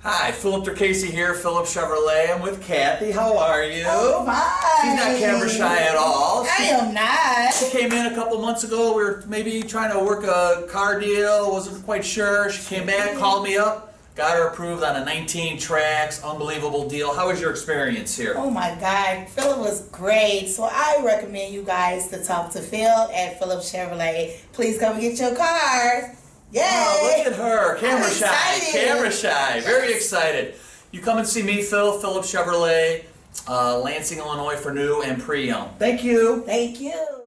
Hi, Philip Derkacy here, Phillips Chevrolet. I'm with Kathy. How are you? Oh, fine. She's not camera shy at all. I am not. She came in a couple months ago. We were maybe trying to work a car deal. Wasn't quite sure. She came back, called me up, got her approved on a 19 Trax. Unbelievable deal. How was your experience here? Oh my God, Philip was great. So I recommend you guys to talk to Phil at Phillips Chevrolet. Please come get your car. Yay! Oh, look at her. Camera shy. Excited. Camera shy. Very excited. You come and see me, Phillips Chevrolet, Lansing, Illinois for new and pre-owned. Thank you. Thank you.